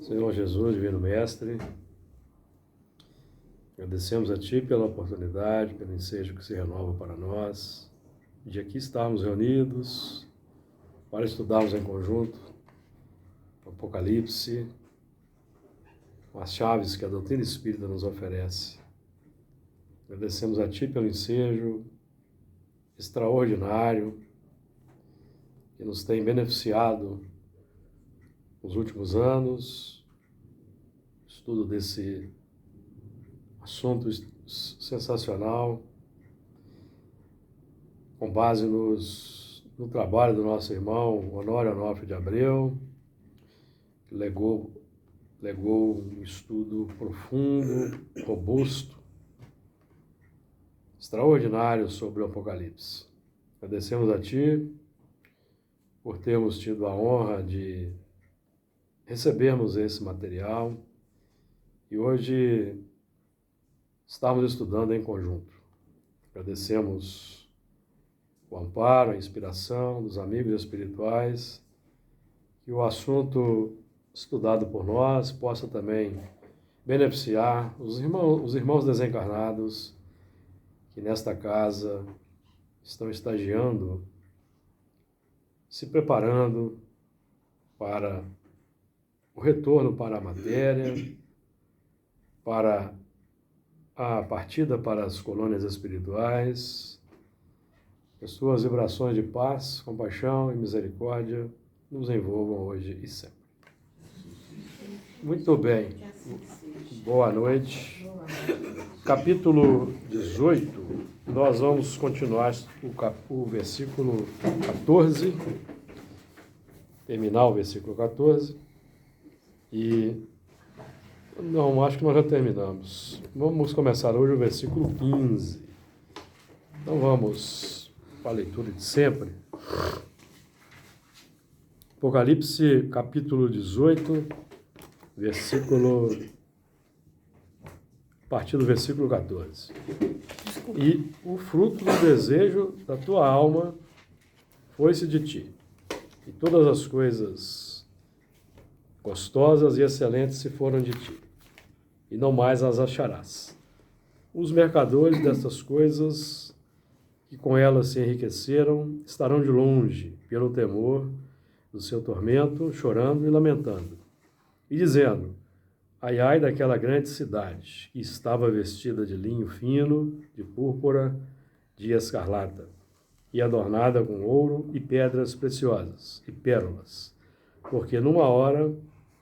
Senhor Jesus, Divino Mestre, agradecemos a Ti pela oportunidade, pelo ensejo que se renova para nós, de aqui estarmos reunidos para estudarmos em conjunto o Apocalipse, com as chaves que a doutrina espírita nos oferece. Agradecemos a Ti pelo ensejo extraordinário que nos tem beneficiado nos últimos anos, estudo desse assunto sensacional, com base no trabalho do nosso irmão Honório Onofre de Abreu, que legou um estudo profundo, robusto, extraordinário sobre o Apocalipse. Agradecemos a Ti por termos tido a honra de recebermos esse material e hoje estamos estudando em conjunto. Agradecemos o amparo, a inspiração dos amigos espirituais, que o assunto estudado por nós possa também beneficiar os irmãos desencarnados que nesta casa estão estagiando, se preparando para o retorno para a matéria, para a partida para as colônias espirituais. Que as suas vibrações de paz, compaixão e misericórdia nos envolvam hoje e sempre. Muito bem. Boa noite. Capítulo 18, nós vamos continuar o versículo 14, terminar o versículo 14, e não, acho que nós já terminamos. Vamos começar hoje o versículo 15. Então vamos para a leitura de sempre. Apocalipse, capítulo 18, a partir do versículo 14. E o fruto do desejo da tua alma foi-se de ti, e todas as coisas gostosas e excelentes se foram de ti, e não mais as acharás. Os mercadores destas coisas, que com elas se enriqueceram, estarão de longe, pelo temor do seu tormento, chorando e lamentando, e dizendo: ai, ai daquela grande cidade, que estava vestida de linho fino, de púrpura, de escarlata, e adornada com ouro e pedras preciosas, e pérolas, porque numa hora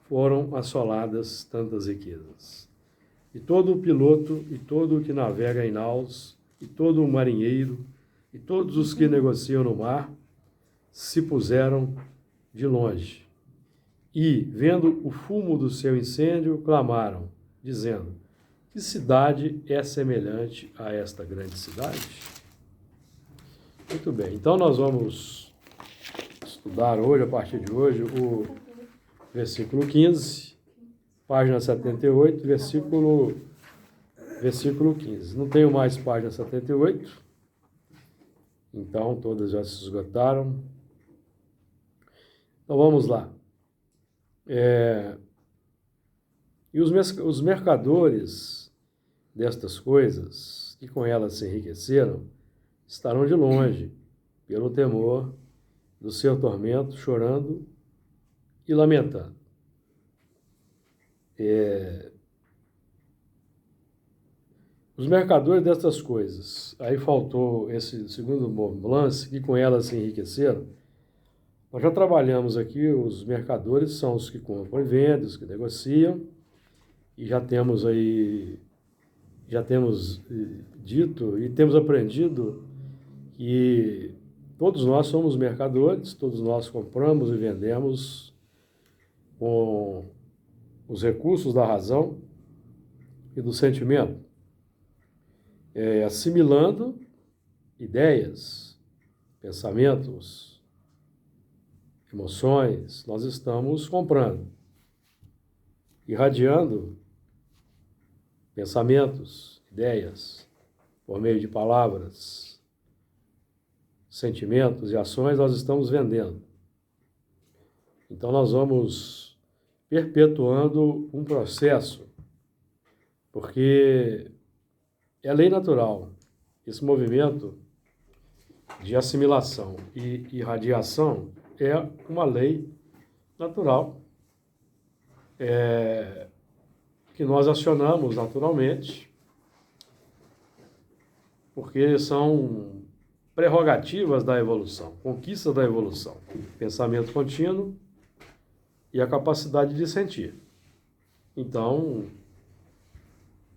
foram assoladas tantas riquezas. E todo o piloto, e todo o que navega em naus, e todo o marinheiro, e todos os que negociam no mar, se puseram de longe. E, vendo o fumo do seu incêndio, clamaram, dizendo: que cidade é semelhante a esta grande cidade? Muito bem, então nós vamos estudar hoje, a partir de hoje, o versículo 15, página 78, versículo 15. Não tenho mais página 78, então todas já se esgotaram. Então vamos lá. E os mercadores destas coisas, que com elas se enriqueceram, estarão de longe, pelo temor do seu tormento, chorando e lamentando. Os mercadores destas coisas, aí faltou esse segundo lance, que com elas se enriqueceram. Nós já trabalhamos aqui, os mercadores são os que compram e vendem, os que negociam, e já temos dito e temos aprendido que todos nós somos mercadores, todos nós compramos e vendemos com os recursos da razão e do sentimento, assimilando ideias, pensamentos, emoções, nós estamos comprando, irradiando pensamentos, ideias, por meio de palavras, sentimentos e ações, nós estamos vendendo. Então nós vamos perpetuando um processo, porque é lei natural. Esse movimento de assimilação e irradiação é uma lei natural, que nós acionamos naturalmente, porque são prerrogativas da evolução, conquista da evolução, pensamento contínuo e a capacidade de sentir. Então,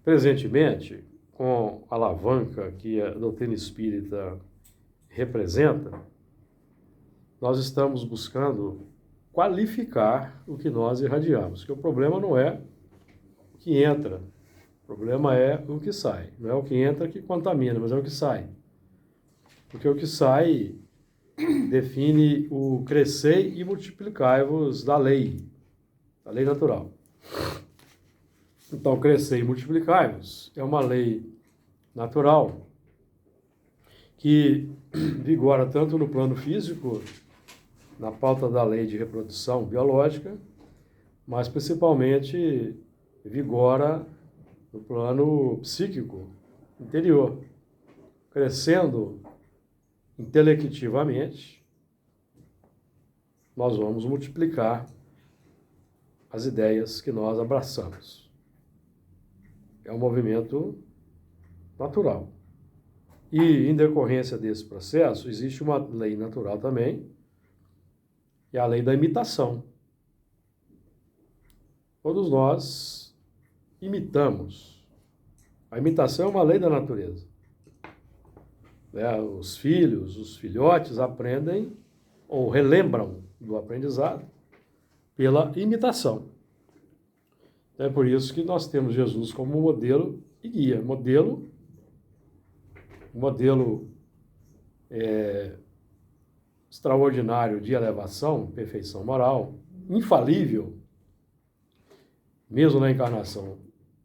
presentemente, com a alavanca que a doutrina espírita representa, nós estamos buscando qualificar o que nós irradiamos, porque o problema não é o que entra, o problema é o que sai. Não é o que entra que contamina, mas é o que sai. Porque o que sai define o crescer e multiplicai-vos da lei natural. Então, crescer e multiplicai-vos é uma lei natural que vigora tanto no plano físico, na pauta da lei de reprodução biológica, mas principalmente vigora no plano psíquico interior, crescendo intelectivamente, nós vamos multiplicar as ideias que nós abraçamos. É um movimento natural. E, em decorrência desse processo, existe uma lei natural também, que é a lei da imitação. Todos nós imitamos. A imitação é uma lei da natureza. Os filhos, os filhotes aprendem ou relembram do aprendizado pela imitação. É por isso que nós temos Jesus como modelo e guia. Modelo extraordinário de elevação, perfeição moral, infalível, mesmo na encarnação,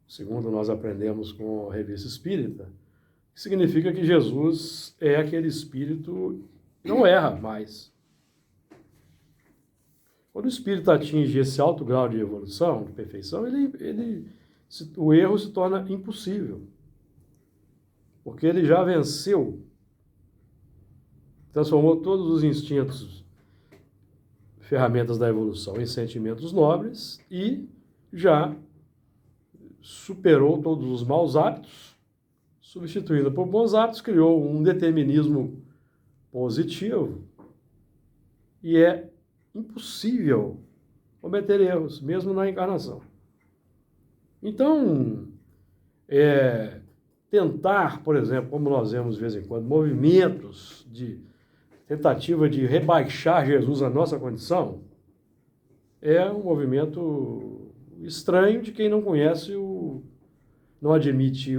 segundo nós aprendemos com a Revista Espírita, significa que Jesus é aquele espírito que não erra mais. Quando o espírito atinge esse alto grau de evolução, de perfeição, o erro se torna impossível. Porque ele já venceu, transformou todos os instintos, ferramentas da evolução, em sentimentos nobres e já superou todos os maus hábitos, substituindo por bons hábitos, criou um determinismo positivo e é impossível cometer erros, mesmo na encarnação. Então, tentar, por exemplo, como nós vemos de vez em quando, movimentos de tentativa de rebaixar Jesus à nossa condição, é um movimento estranho de quem não conhece, não admite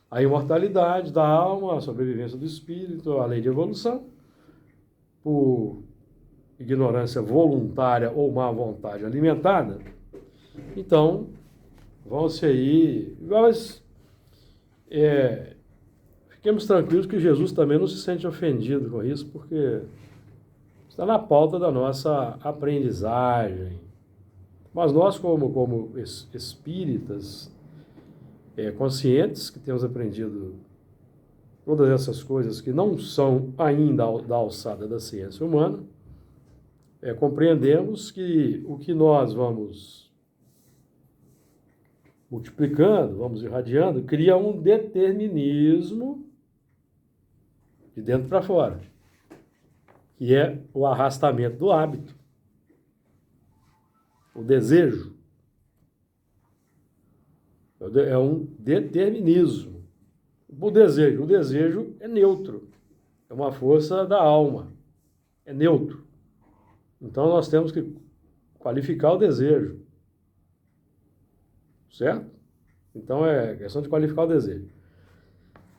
a imortalidade da alma, a sobrevivência do espírito, a lei de evolução, por ignorância voluntária ou má vontade alimentada. Então, vão-se aí... Mas, fiquemos tranquilos que Jesus também não se sente ofendido com isso, porque está na pauta da nossa aprendizagem. Mas nós, como espíritas conscientes, que temos aprendido todas essas coisas que não são ainda da alçada da ciência humana, compreendemos que o que nós vamos multiplicando, vamos irradiando, cria um determinismo de dentro para fora, que é o arrastamento do hábito, o desejo. É um determinismo. O desejo é neutro, é uma força da alma, é neutro. Então nós temos que qualificar o desejo, certo? Então é questão de qualificar o desejo.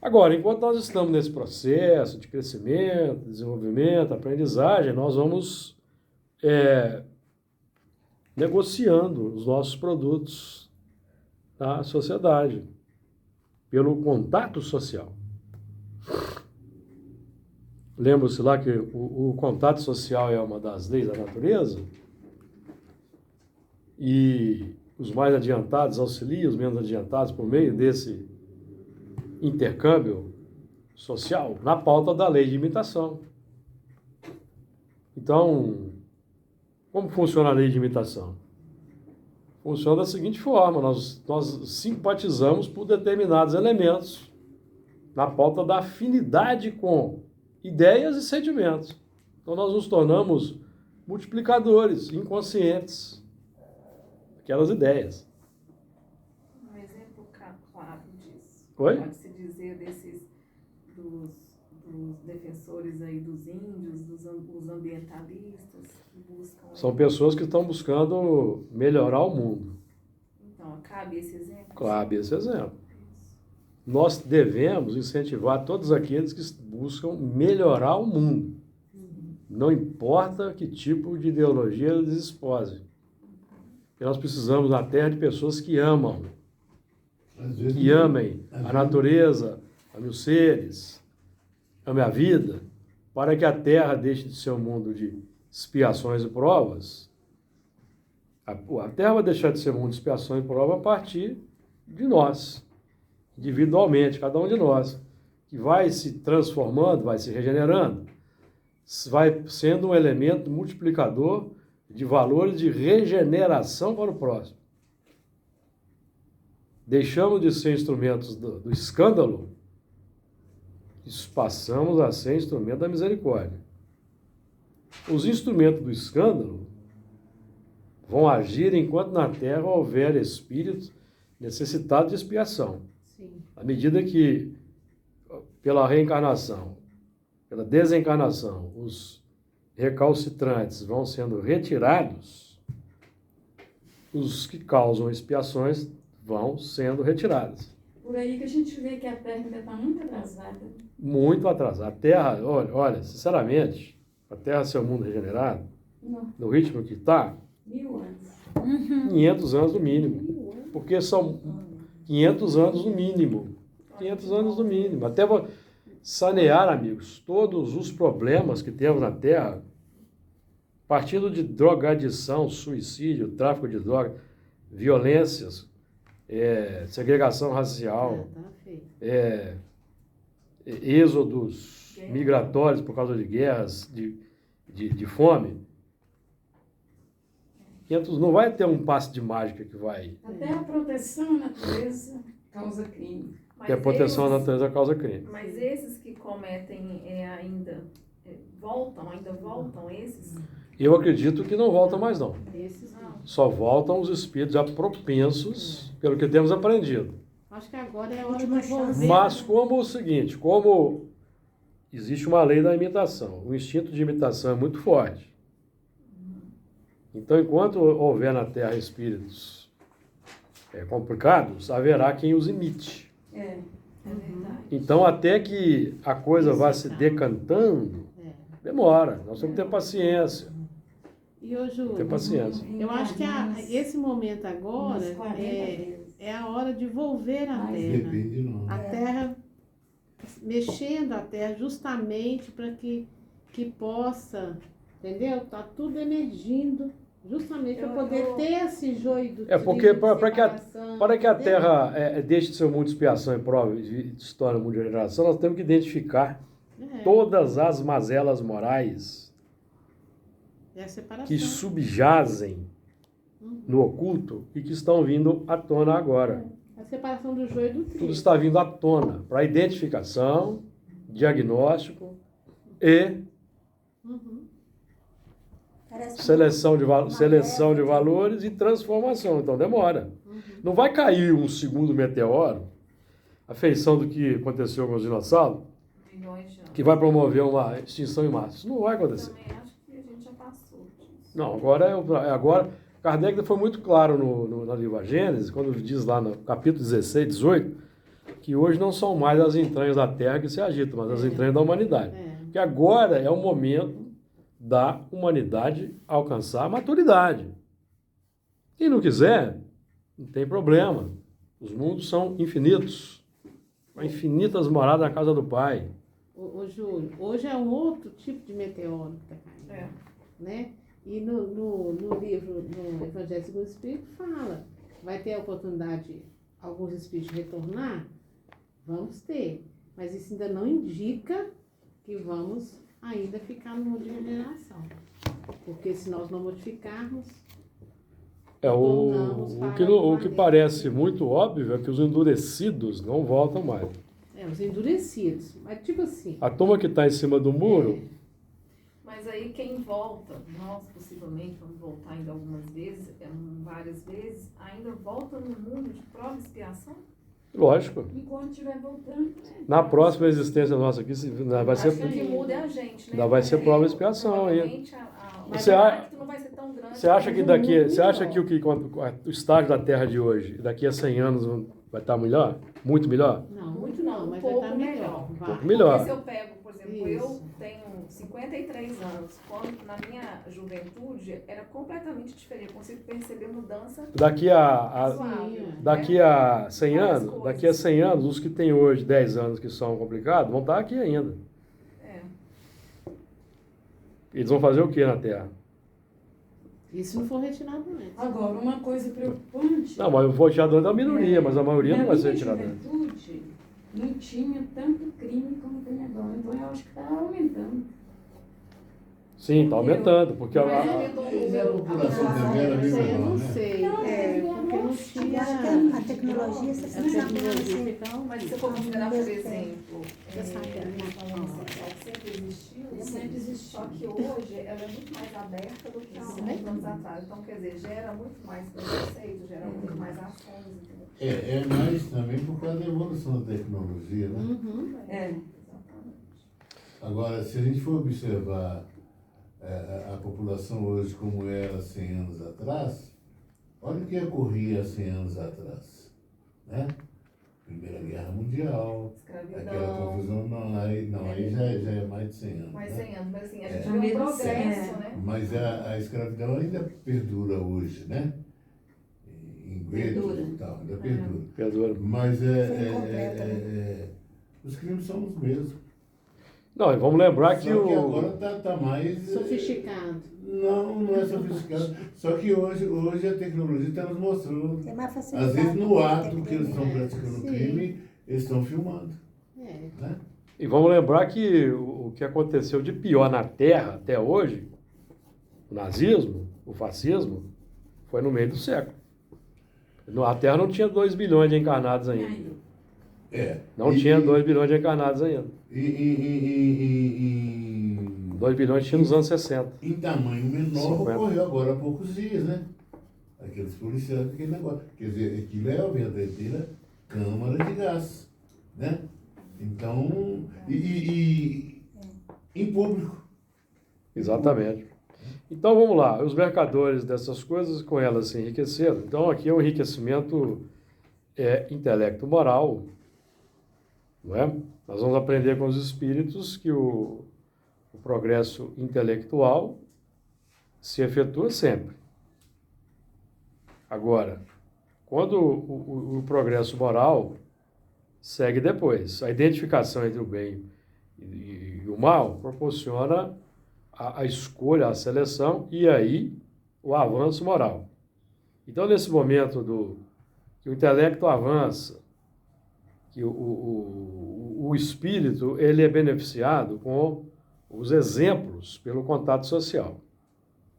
Agora, enquanto nós estamos nesse processo de crescimento, desenvolvimento, aprendizagem, nós vamos negociando os nossos produtos na sociedade, pelo contato social. Lembra-se lá que o contato social é uma das leis da natureza, e os mais adiantados auxiliam os menos adiantados por meio desse intercâmbio social na pauta da lei de imitação. Então, como funciona a lei de imitação? Funciona da seguinte forma: nós simpatizamos por determinados elementos na pauta da afinidade com ideias e sentimentos. Então, nós nos tornamos multiplicadores inconscientes daquelas ideias. Um exemplo claro disso. Oi? Pode-se dizer dos defensores aí dos índios, os ambientalistas que buscam... São pessoas que estão buscando melhorar o mundo. Então, cabe esse exemplo? Cabe esse exemplo. Nós devemos incentivar todos aqueles que buscam melhorar o mundo. Não importa que tipo de ideologia eles esposem. Porque nós precisamos na Terra de pessoas que amam, que amem a natureza, amem os seres, amem a vida, para que a Terra deixe de ser um mundo de expiações e provas. A Terra vai deixar de ser um mundo de expiações e provas a partir de nós, individualmente, cada um de nós, que vai se transformando, vai se regenerando, vai sendo um elemento multiplicador de valores de regeneração para o próximo. Deixamos de ser instrumentos do escândalo e passamos a ser instrumento da misericórdia. Os instrumentos do escândalo vão agir enquanto na Terra houver espíritos necessitados de expiação. Sim. À medida que, pela reencarnação, pela desencarnação, os recalcitrantes vão sendo retirados, os que causam expiações vão sendo retirados. Por aí que a gente vê que a Terra ainda está muito atrasada. Muito atrasado. A Terra, olha, sinceramente, a Terra ser um mundo regenerado, Não, no ritmo que está, 1000 anos. 500 anos no mínimo. 1000 anos. Porque são 500 anos no mínimo. 500 anos no mínimo. Até sanear, amigos, todos os problemas que temos na Terra, partindo de drogadição, suicídio, tráfico de drogas, violências, segregação racial, Tá feio. êxodos migratórios por causa de guerras, de fome. 500 não vai ter um passe de mágica que vai... Até a proteção à natureza causa crime. Mas Que a proteção da natureza causa crime. Mas esses que cometem ainda voltam esses? Eu acredito que não volta mais, não. Esses não. Só voltam os espíritos já propensos, pelo que temos aprendido. Acho que agora é a hora de volver. Mas como o seguinte, como existe uma lei da imitação, o instinto de imitação é muito forte. Então, enquanto houver na Terra espíritos complicados, haverá quem os imite. É verdade. Então, até que a coisa vá se decantando, demora. Nós temos que ter paciência. E ô, Júlio, Ter paciência. eu acho que esse momento agora é a hora de volver a Terra. Depende não. A Terra, mexendo a Terra justamente para que possa, entendeu? Tá tudo emergindo justamente para poder ter esse joio do trigo, Porque para que a entendeu? Terra deixe de ser um mundo de expiação e prova e se torne um mundo de regeneração, nós temos que identificar todas as mazelas morais É a separação. que subjazem no oculto e que estão vindo à tona agora. A separação do joio do trigo. Tudo está vindo à tona para identificação, diagnóstico e seleção de valores e transformação. Então demora. Não vai cair um segundo meteoro, a feição do que aconteceu com os dinossauros, Milhões de anos. que vai promover uma extinção em massa. Isso não vai acontecer. Também acho que a gente já passou disso. Não, agora Kardec foi muito claro na livro A Gênese, quando diz lá no capítulo 16, 18, que hoje não são mais as entranhas da Terra que se agitam, mas as entranhas da humanidade. Que agora é o momento da humanidade alcançar a maturidade. Quem não quiser, não tem problema. Os mundos são infinitos. Há infinitas moradas na casa do Pai. Ô, Júlio, hoje é um outro tipo de meteoro que está caindo, É. né? E no livro, no Evangelho segundo o Espírito, fala, vai ter a oportunidade de alguns espíritos retornar? Vamos ter, mas isso ainda não indica que vamos ainda ficar no mundo de regeneração, porque se nós não modificarmos, O que parece muito óbvio é que os endurecidos não voltam mais. os endurecidos, mas tipo assim, A turma que está em cima do muro, Mas aí quem volta, nós possivelmente vamos voltar ainda algumas vezes, várias vezes, ainda volta no mundo de prova e expiação? lógico, Enquanto estiver voltando. na próxima existência nossa aqui, vai Acho que ser, o que muda é a gente, né? ainda vai ser prova e expiação aí. Provavelmente o Você impacto não vai ser tão grande. Você acha que mas daqui, mundo você acha melhor. que o estágio da Terra de hoje, daqui a 100 anos, vai estar melhor? Muito melhor? não, Muito não, mas um vai estar pouco melhor. melhor. Vai. Pouco melhor. Porque se eu pego, por exemplo, eu Isso. tenho 53 anos, quando na minha juventude era completamente diferente, eu consigo perceber mudança Daqui a suave. Sim, daqui né? a 100 Várias anos, coisas. daqui a 100 anos, os que têm hoje 10 anos que são complicados, vão estar aqui ainda. É. Eles vão fazer o que na Terra? E se não for retirado antes? Agora, uma coisa preocupante. Não, mas eu vou tirar da minoria, mas a maioria não vai ser Na tirada. minha juventude, não tinha tanto crime como tem agora. Então, eu acho que está aumentando. Sim, está aumentando, porque Mas a- aumentou o Mas a número. população também era bem Eu menor, não né? sei, porque não tinha A tecnologia, você a tecnologia sabe. fica Mas se você for considerar, por Mesmo exemplo, Eu sabia, né? sempre existiu, Sempre existiu. só que hoje ela é muito mais aberta do que há uns anos atrás. Então, quer dizer, gera muito mais preconceito, gera muito mais ações, entendeu? É mais também por causa da evolução da tecnologia, né? Uhum. É. Exatamente. Agora, se a gente for observar a população hoje como era 100 anos atrás, olha o que ocorria há 100 anos atrás, né? Primeira Guerra Mundial, aquela Escravidão, confusão, aí já é mais de 100 anos, mais né? 100 anos, mas assim, a É. gente vê um Mesmo progresso, assim, né? Mas a escravidão ainda perdura hoje, né? Em guetos Perdura. e tal, ainda perdura. Pedro, Mas Foi incompleta, né? os crimes são os mesmos. não, e vamos lembrar que Só que o agora tá mais. Sofisticado. Não é sofisticado. Só que hoje a tecnologia está nos mostrando. Tem mais facilidade. Às vezes no ato que eles estão É, praticando o sim. crime, eles estão filmando. É. Né? E vamos lembrar que o que aconteceu de pior na Terra até hoje, o nazismo, o fascismo, foi no meio do século. A Terra não tinha 2 bilhões de encarnados ainda. Não tinha 2 bilhões de encarnados ainda. Em 2 bilhões tinha nos anos 60. tamanho menor 50. ocorreu agora há poucos dias, né? Aqueles policiais, aquele negócio. Quer dizer, aquilo é a verdadeira câmara de gás. Né? Então, em público. Exatamente. Então vamos lá, os mercadores dessas coisas com elas se enriqueceram. Então aqui é um enriquecimento intelecto-moral, não é? Nós vamos aprender com os espíritos que o progresso intelectual se efetua sempre. Agora, quando o progresso moral segue depois, a identificação entre o bem e o mal proporciona a escolha, a seleção e aí o avanço moral. Então, nesse momento que o intelecto avança, que o espírito ele é beneficiado com os exemplos pelo contato social,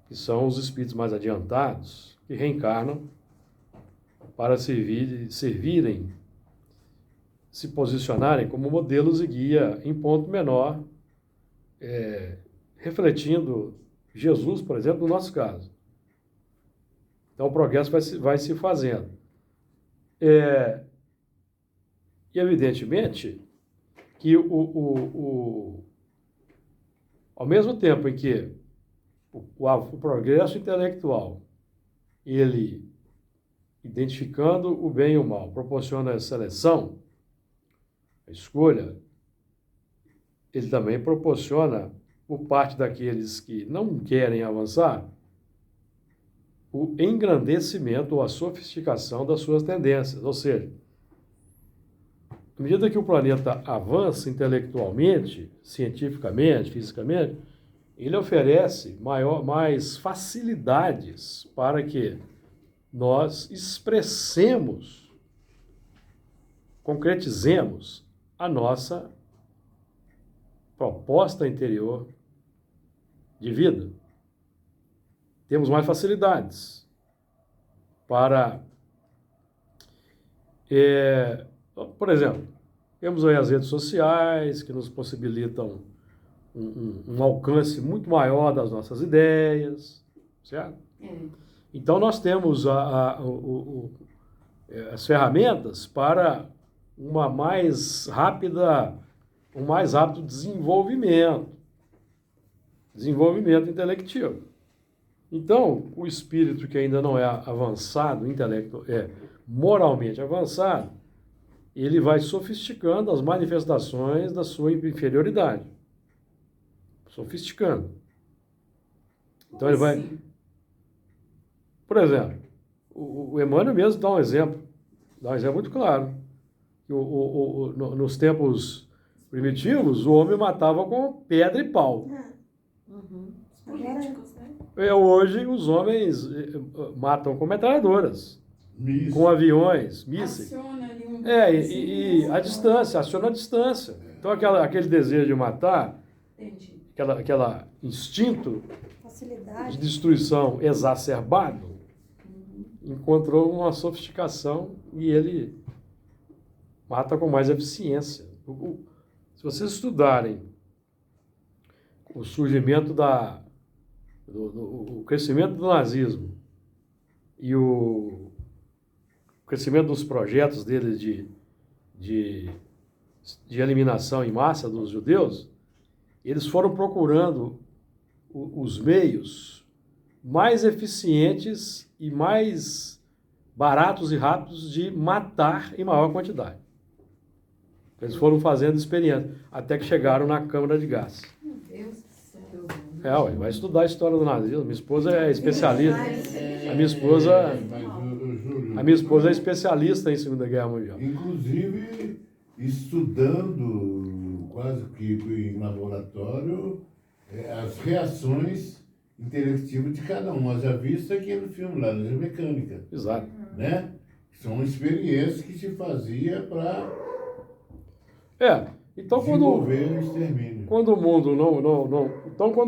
que são os espíritos mais adiantados, que reencarnam para servirem, se posicionarem como modelos e guia em ponto menor, refletindo Jesus, por exemplo, no nosso caso. Então, o progresso vai se fazendo. E, evidentemente, que ao mesmo tempo em que o progresso intelectual, ele, identificando o bem e o mal, proporciona a seleção, a escolha, ele também proporciona, por parte daqueles que não querem avançar, o engrandecimento ou a sofisticação das suas tendências. Ou seja, à medida que o planeta avança intelectualmente, cientificamente, fisicamente, ele oferece mais facilidades para que nós expressemos, concretizemos a nossa proposta interior de vida. Temos mais facilidades para, por exemplo, temos aí as redes sociais que nos possibilitam um alcance muito maior das nossas ideias, certo? Então nós temos as ferramentas para um mais rápido desenvolvimento intelectivo. Então, o espírito que ainda não é avançado, moralmente avançado, ele vai sofisticando as manifestações da sua inferioridade. Sofisticando. Então ele vai... Por exemplo, o Emmanuel mesmo dá um exemplo muito claro. Nos tempos primitivos, o homem matava com pedra e pau. Os políticos, né? Hoje, os homens matam com metralhadoras, com aviões, mísseis. Aciona ali um... E a distância, aciona a distância. Então, aquele desejo de matar, Entendi. aquele instinto Facilidade. de destruição exacerbado, encontrou uma sofisticação e ele mata com mais eficiência. Se vocês estudarem o surgimento o crescimento do nazismo e o crescimento dos projetos deles de eliminação em massa dos judeus, eles foram procurando os meios mais eficientes e mais baratos e rápidos de matar em maior quantidade. Eles foram fazendo experiência, até que chegaram na câmara de gás. Meu Deus do céu. Vai estudar a história do nazismo. Minha esposa é especialista. A minha esposa é especialista em Segunda Guerra Mundial. Inclusive, estudando quase que em laboratório as reações intelectivas de cada um. Eu já vi isso aqui no filme, lá na mecânica. Exato. Né? São experiências que se fazia para então desenvolver o extermínio. quando o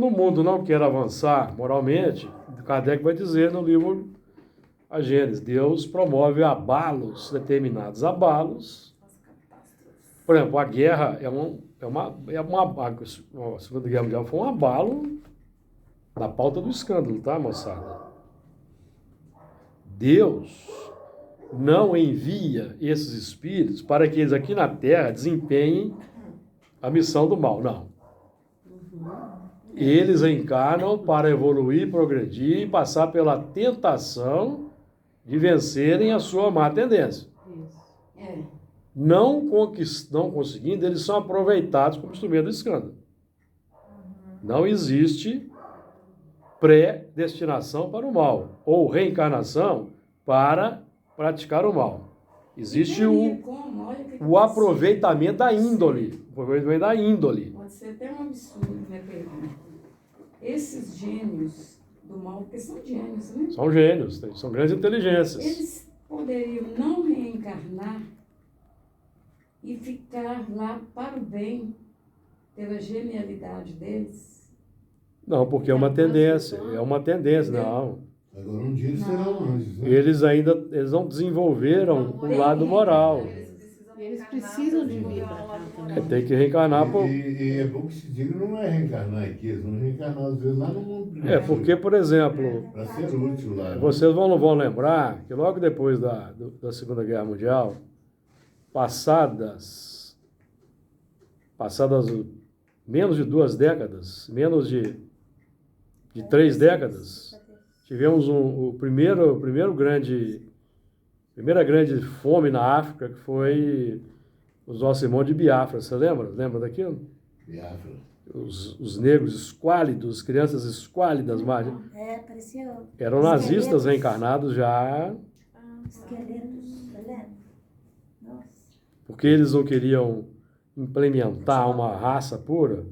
mundo não quer avançar moralmente, Kardec vai dizer no livro A Gênese, Deus promove determinados abalos. Por exemplo, a guerra a Segunda Guerra Mundial foi um abalo na pauta do escândalo, tá, moçada? Deus não envia esses espíritos para que eles aqui na Terra desempenhem a missão do mal, não. Eles encarnam para evoluir, progredir e passar pela tentação de vencerem a sua má tendência. Não conseguindo, eles são aproveitados como instrumento do escândalo. Não existe predestinação para o mal ou reencarnação para praticar o mal. Existe o aproveitamento da índole. Pode ser até um absurdo, minha pergunta. Esses gênios do mal, porque são gênios, né? São gênios, são grandes inteligências. Eles poderiam não reencarnar e ficar lá para o bem, pela genialidade deles? Não, porque é uma tendência, não. Agora um dia eles serão anjos, né? Eles não desenvolveram o lado moral. Eles precisam de vir para cá também. Tem que reencarnar E é bom que se diga, não é reencarnar aqui, eles vão reencarnar às vezes lá no mundo. Porque, por exemplo, Para ser útil lá. vocês vão lembrar que logo depois da Segunda Guerra Mundial, passadas menos de 2 décadas, menos de 3 décadas, tivemos a primeira grande fome na África, que foi os nossos irmãos de Biafra. Você lembra? Lembra daquilo? Biafra. Os negros esquálidos, crianças esquálidas, Parecia... eram nazistas reencarnados já. Esqueletos, tá vendo? Nossa. porque eles não queriam implementar uma raça pura,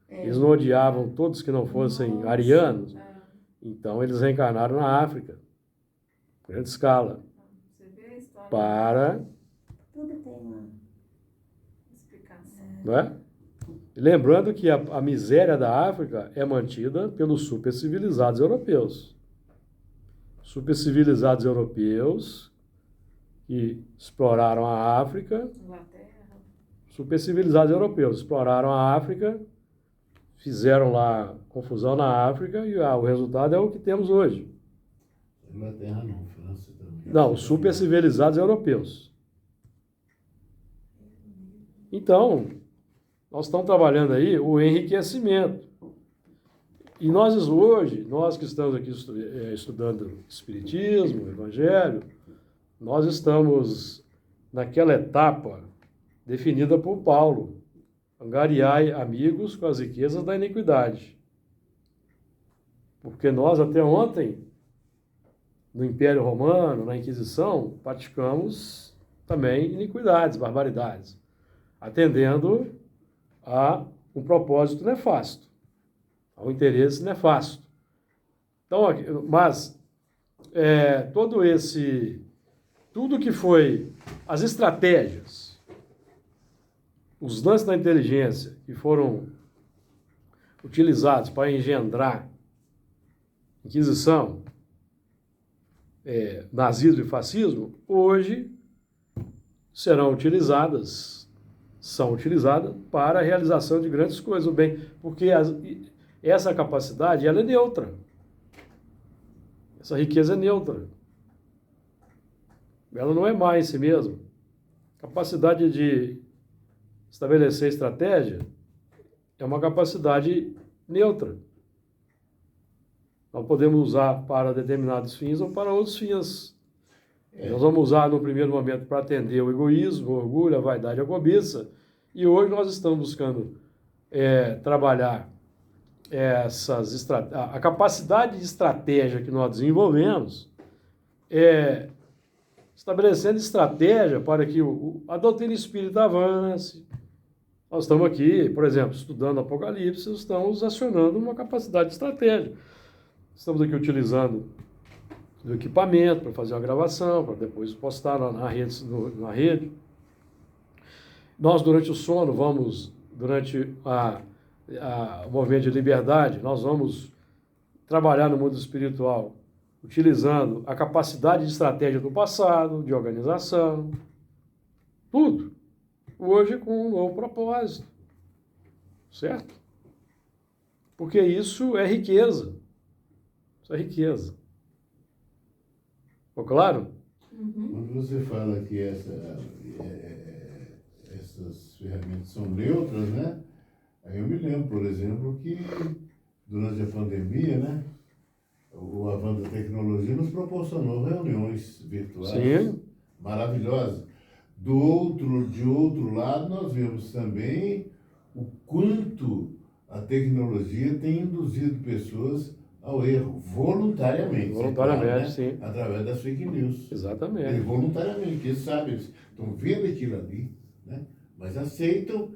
É. eles não odiavam todos que não fossem Nossa, arianos, é. então eles reencarnaram na África, em grande escala, Você vê a história para, Tudo tem uma. explicação. não é? E lembrando que a miséria da África é mantida pelos supercivilizados europeus. Supercivilizados europeus que exploraram a África, Inglaterra. supercivilizados europeus exploraram a África, fizeram lá confusão na África e o resultado é o que temos hoje. Inglaterra não, França também. Não, supercivilizados europeus. Então, nós estamos trabalhando aí o enriquecimento. E nós hoje, nós que estamos aqui estudando Espiritismo, Evangelho, nós estamos naquela etapa definida por Paulo. Angariai amigos com as riquezas da iniquidade. Porque nós até ontem, no Império Romano, na Inquisição, praticamos também iniquidades, barbaridades, atendendo a um propósito nefasto, ao interesse nefasto. Então, mas tudo que foi as estratégias, os lances da inteligência que foram utilizados para engendrar Inquisição, nazismo e fascismo, hoje são utilizadas para a realização de grandes coisas, o bem, porque essa capacidade ela é neutra. Essa riqueza é neutra. Ela não é má em si mesma. Capacidade de estabelecer estratégia é uma capacidade neutra. Nós podemos usar para determinados fins ou para outros fins. Nós vamos usar no primeiro momento para atender o egoísmo, o orgulho, a vaidade, a cobiça. E hoje nós estamos buscando trabalhar a capacidade de estratégia que nós desenvolvemos, estabelecendo estratégia para que a doutrina espírita avance. Nós estamos aqui, por exemplo, estudando Apocalipse, estamos acionando uma capacidade de estratégia. Estamos aqui utilizando do equipamento para fazer uma gravação, para depois postar na rede. Nós, durante o sono, durante o movimento de liberdade, nós vamos trabalhar no mundo espiritual, utilizando a capacidade de estratégia do passado, de organização, tudo. Hoje com um novo propósito, certo? Porque isso é riqueza. Isso é riqueza. Ficou claro? Quando você fala que essas ferramentas são neutras, né? Aí eu me lembro, por exemplo, que durante a pandemia, né? O avanço da tecnologia nos proporcionou reuniões virtuais. Sim. Maravilhosas. De outro lado, nós vemos também o quanto a tecnologia tem induzido pessoas ao erro, voluntariamente. Voluntariamente, claro, né? sim. Através das fake news. Exatamente. Voluntariamente, eles sabem, eles estão vendo aquilo ali, né? Mas aceitam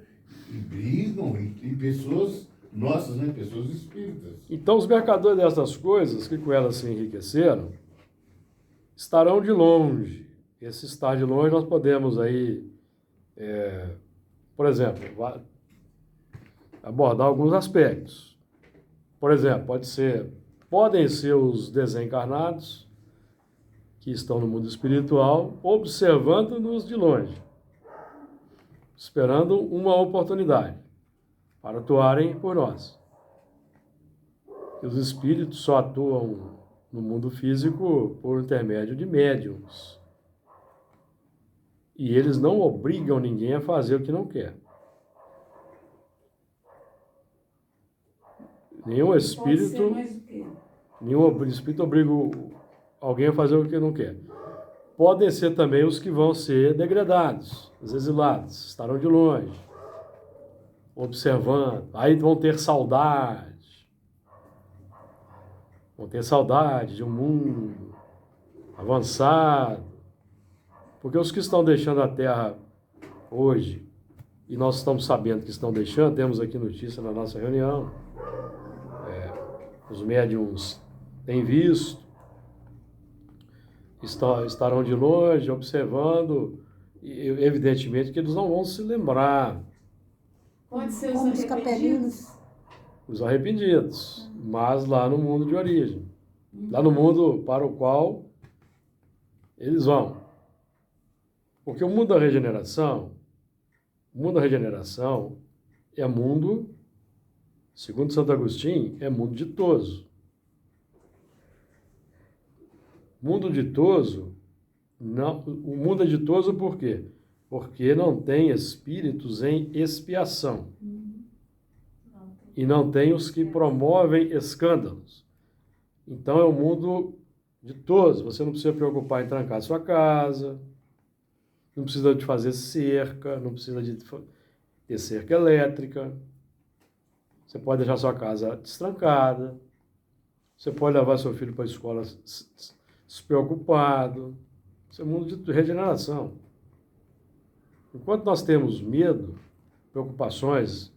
e brigam, e pessoas nossas, né? Pessoas espíritas. Então, os mercadores dessas coisas, que com elas se enriqueceram, estarão de longe. Esse estar de longe, nós podemos aí, por exemplo, abordar alguns aspectos. Por exemplo, podem ser os desencarnados que estão no mundo espiritual, observando-nos de longe, esperando uma oportunidade para atuarem por nós. E os espíritos só atuam no mundo físico por intermédio de médiums. E eles não obrigam ninguém a fazer o que não quer. Nenhum espírito obriga alguém a fazer o que não quer. Podem ser também os que vão ser degradados, os exilados, estarão de longe, observando. Aí vão ter saudade. Vão ter saudade de um mundo avançado. Porque os que estão deixando a Terra hoje, e nós estamos sabendo que estão deixando, temos aqui notícia na nossa reunião, os médiums têm visto, estarão de longe observando, e evidentemente que eles não vão se lembrar. Pode ser Como os os arrependidos. capelinos. Os arrependidos, mas lá no mundo de origem, lá no mundo para o qual eles vão. Porque o mundo da regeneração é mundo, segundo Santo Agostinho, é mundo ditoso. Mundo ditoso, não, o mundo é ditoso por quê? Porque não tem espíritos em expiação. E não tem os que promovem escândalos. Então é um mundo ditoso. Você não precisa preocupar em trancar sua casa, não precisa de fazer cerca, não precisa de ter cerca elétrica. Você pode deixar sua casa destrancada. Você pode levar seu filho para a escola despreocupado. Isso é um mundo de regeneração. Enquanto nós temos medo, preocupações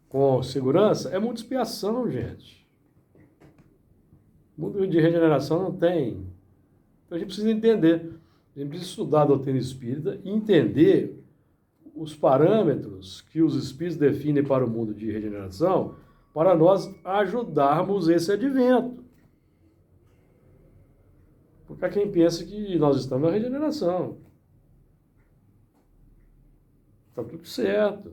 com segurança, é muita expiação, gente. O mundo de regeneração não tem. Então a gente precisa entender. A gente precisa estudar a doutrina espírita e entender os parâmetros que os espíritos definem para o mundo de regeneração para nós ajudarmos esse advento. Porque há quem pensa que nós estamos na regeneração. Está tudo certo.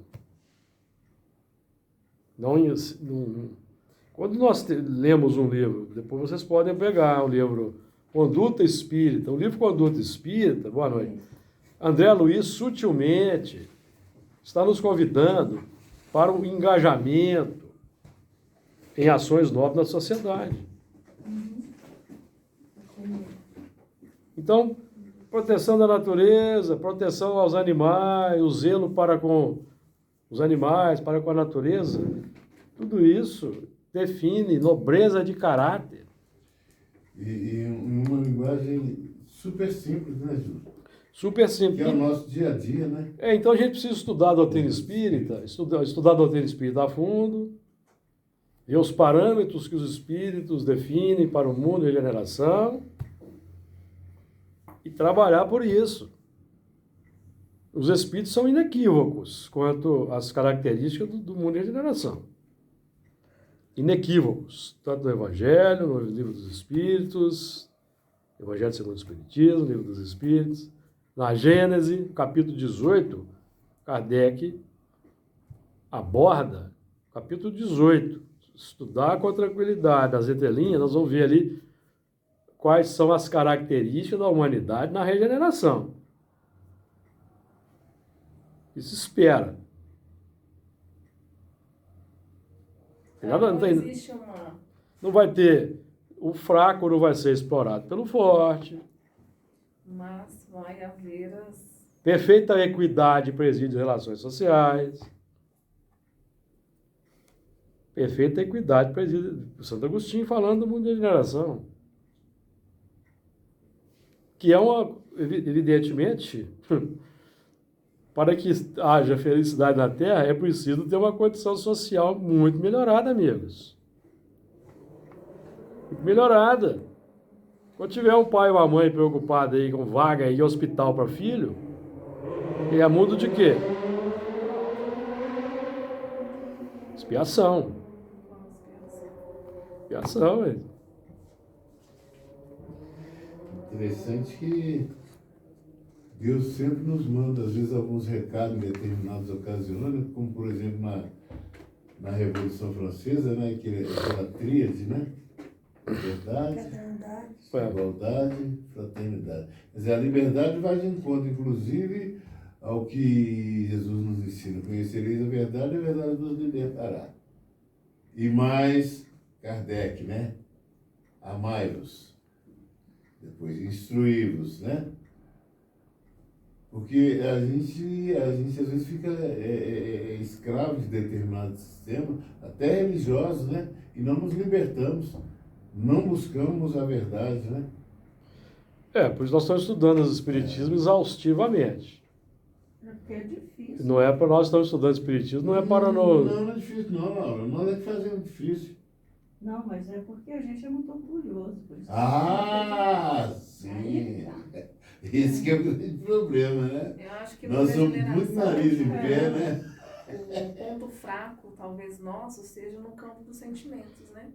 Quando nós lemos um livro, depois vocês podem pegar o livro Conduta Espírita, o livro Conduta Espírita, boa noite, André Luiz sutilmente está nos convidando para um engajamento em ações nobres na sociedade. Então, proteção da natureza, proteção aos animais, o zelo para com os animais, para com a natureza, tudo isso define nobreza de caráter. E uma linguagem super simples, né, Júlio? Super simples. Que é o nosso dia a dia, né? Então a gente precisa estudar a doutrina espírita, estudar a doutrina espírita a fundo, ver os parâmetros que os espíritos definem para o mundo de regeneração e trabalhar por isso. Os espíritos são inequívocos quanto às características do mundo de regeneração. Inequívocos, tanto no Evangelho, no Livro dos Espíritos, Evangelho segundo o Espiritismo, Livro dos Espíritos, na Gênese, capítulo 18, Kardec aborda, capítulo 18, estudar com tranquilidade, nas entrelinhas, nós vamos ver ali quais são as características da humanidade na regeneração. Isso espera. Não existe uma... Não vai ter... O fraco não vai ser explorado pelo forte. Mas vai haver as... Perfeita equidade preside as relações sociais. Perfeita equidade preside... Santo Agostinho falando do mundo de regeneração. Que é uma... Evidentemente... Para que haja felicidade na Terra, é preciso ter uma condição social muito melhorada, amigos. Muito melhorada. Quando tiver um pai ou uma mãe preocupado aí com vaga em hospital para filho, é mundo de quê? Expiação. Expiação, é. Interessante que Deus sempre nos manda, às vezes, alguns recados em determinadas ocasiões, como, por exemplo, na Revolução Francesa, né, aquela tríade, né? Liberdade, igualdade, fraternidade. Quer dizer, a liberdade vai de encontro, inclusive, ao que Jesus nos ensina. Conhecereis a verdade vos libertará. E mais, Kardec, né? Amai-vos. Depois, instruí-vos, né? Porque a gente às vezes fica escravo de determinados sistemas, até religiosos, né? E não nos libertamos, não buscamos a verdade, né? Por isso nós estamos estudando o Espiritismo exaustivamente. Porque é difícil. Não é para nós estamos estudando espiritismo, não é para nós. Não, não é difícil, não, Laura. Não é que fazendo difícil. Não, mas é porque a gente é muito orgulhoso. Por isso Ah, Aí sim. tá. Esse que é o grande problema, né? Eu acho que Nós na somos regeneração, muito nariz em pé, né? o ponto fraco, talvez nosso, seja no campo dos sentimentos, né?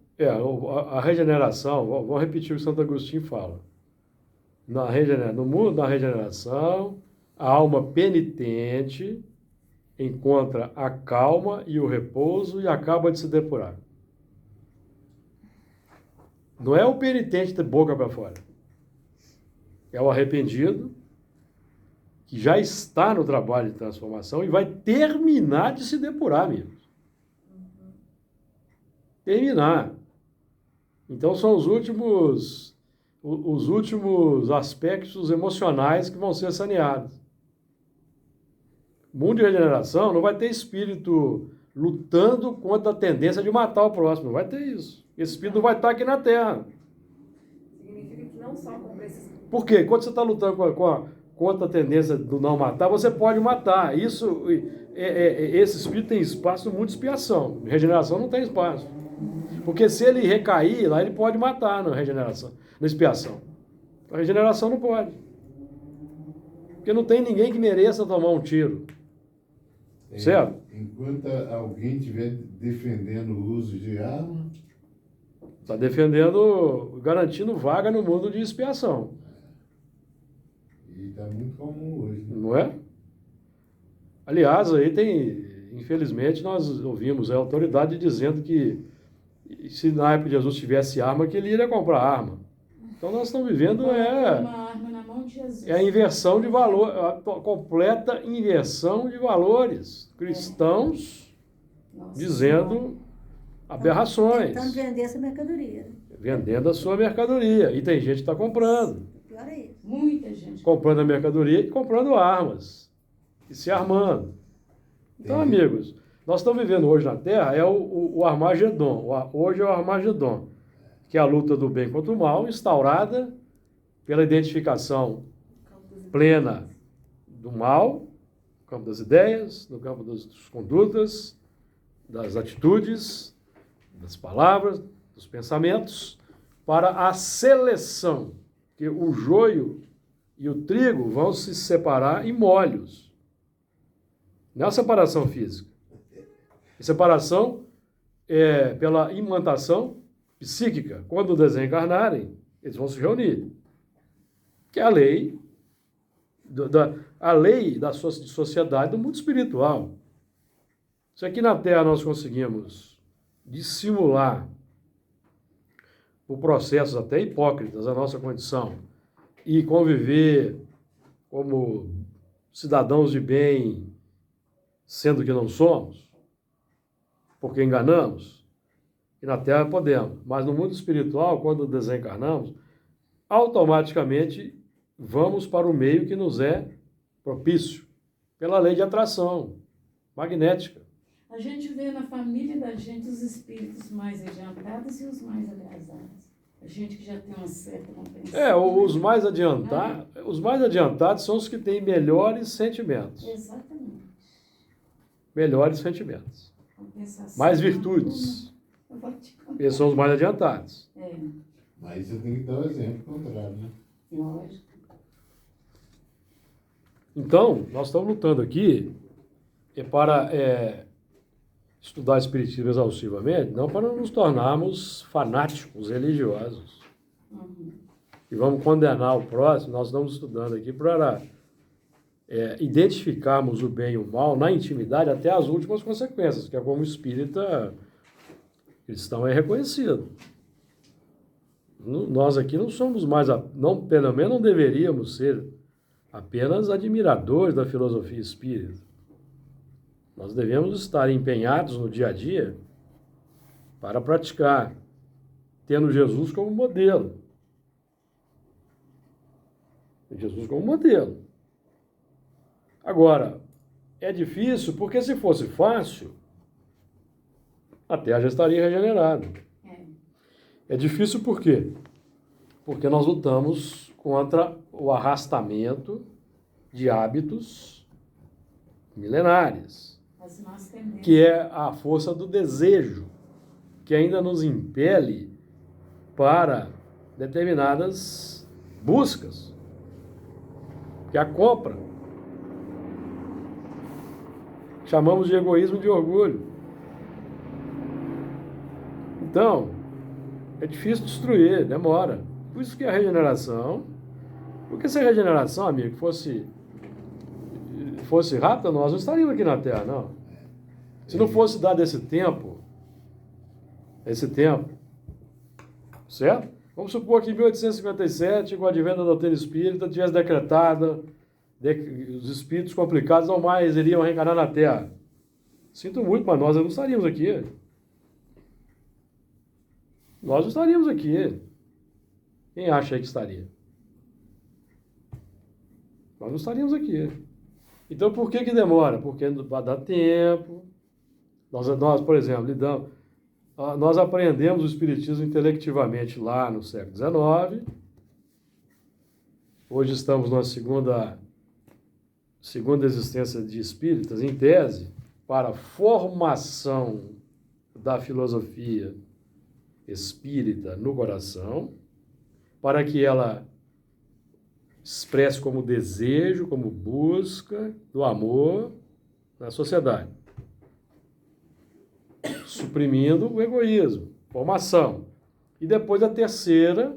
A regeneração, vou repetir o que Santo Agostinho fala. No mundo da regeneração, a alma penitente encontra a calma e o repouso e acaba de se depurar. Não é o penitente de boca para fora. É o arrependido que já está no trabalho de transformação e vai terminar de se depurar, amigos. Terminar. Então são os últimos aspectos emocionais que vão ser saneados. O mundo de regeneração não vai ter espírito lutando contra a tendência de matar o próximo. Não vai ter isso. Esse espírito não vai estar aqui na Terra. Significa que não só com esses... Por quê? Quando você está lutando contra a tendência do não matar, você pode matar. Esse espírito tem espaço no mundo de expiação. Regeneração não tem espaço. Porque se ele recair, lá ele pode matar na regeneração, na expiação. A regeneração não pode. Porque não tem ninguém que mereça tomar um tiro. Certo? Enquanto alguém estiver defendendo o uso de arma... Está defendendo, garantindo vaga no mundo de expiação. E está muito comum hoje, né? Não é? Aliás, aí infelizmente, nós ouvimos a autoridade dizendo que se na época de Jesus tivesse arma, que ele iria comprar arma. Então nós estamos vivendo uma arma na mão de Jesus. a inversão de valor, a completa inversão de valores. Cristãos Nossa dizendo aberrações. Tentando vender essa mercadoria. Vendendo a sua mercadoria. E tem gente que está comprando. Pior é isso. Muita gente. Comprando a mercadoria e comprando armas. E se armando. Então, amigos, nós estamos vivendo hoje na Terra, é o Armagedon. Hoje é o Armagedon, que é a luta do bem contra o mal, instaurada pela identificação plena do mal, no campo das ideias, no campo das condutas, das atitudes, das palavras, dos pensamentos, para a seleção, que o joio e o trigo vão se separar em molhos. Não é separação física. É separação pela imantação psíquica. Quando desencarnarem, eles vão se reunir. Que é a lei, a lei da sociedade do mundo espiritual. Se aqui na Terra nós conseguimos dissimular por processos até hipócritas a nossa condição e conviver como cidadãos de bem, sendo que não somos, porque enganamos, e na Terra podemos, mas no mundo espiritual, quando desencarnamos, automaticamente vamos para o meio que nos é propício, pela lei de atração magnética. A gente vê na família da gente os espíritos mais adiantados e os mais atrasados. A gente que já tem uma certa compreensão. Os mais adiantados são os que têm melhores sentimentos. Exatamente. Melhores sentimentos. Compensação. Mais virtudes. Eu vou te contar. Esses são os mais adiantados. Mas você tem que dar o exemplo contrário, né? Lógico. Então, nós estamos lutando aqui para estudar Espiritismo exaustivamente, não para nos tornarmos fanáticos religiosos. E vamos condenar o próximo. Nós estamos estudando aqui para identificarmos o bem e o mal na intimidade até as últimas consequências, que é como o espírita cristão é reconhecido. Nós aqui não somos mais, pelo menos não deveríamos ser apenas admiradores da filosofia espírita. Nós devemos estar empenhados no dia a dia para praticar, tendo Jesus como modelo. Jesus como modelo. Agora, é difícil, porque se fosse fácil, a Terra já estaria regenerada. É difícil por quê? Porque nós lutamos contra o arrastamento de hábitos milenares, As más tendências. que é a força do desejo, que ainda nos impele para determinadas buscas, que é a compra. Chamamos de egoísmo de orgulho. Então, é difícil destruir, demora. Por isso que a regeneração, porque se a regeneração, amigo, fosse rápida, nós não estaríamos aqui na Terra, não. Se não fosse dado esse tempo, certo? Vamos supor que em 1857, com o advento da doutrina espírita, tivesse decretada os espíritos complicados não mais iriam reencarnar na Terra. Sinto muito, mas nós não estaríamos aqui. Nós não estaríamos aqui. Quem acha aí que estaria? Nós não estaríamos aqui. Então, por que demora? Porque vai dar tempo. Nós, por exemplo, nós aprendemos o Espiritismo intelectivamente lá no século XIX. Hoje estamos na segunda existência de espíritas, em tese, para a formação da filosofia espírita no coração, para que ela expresse como desejo, como busca do amor na sociedade, suprimindo o egoísmo, formação. E depois a terceira,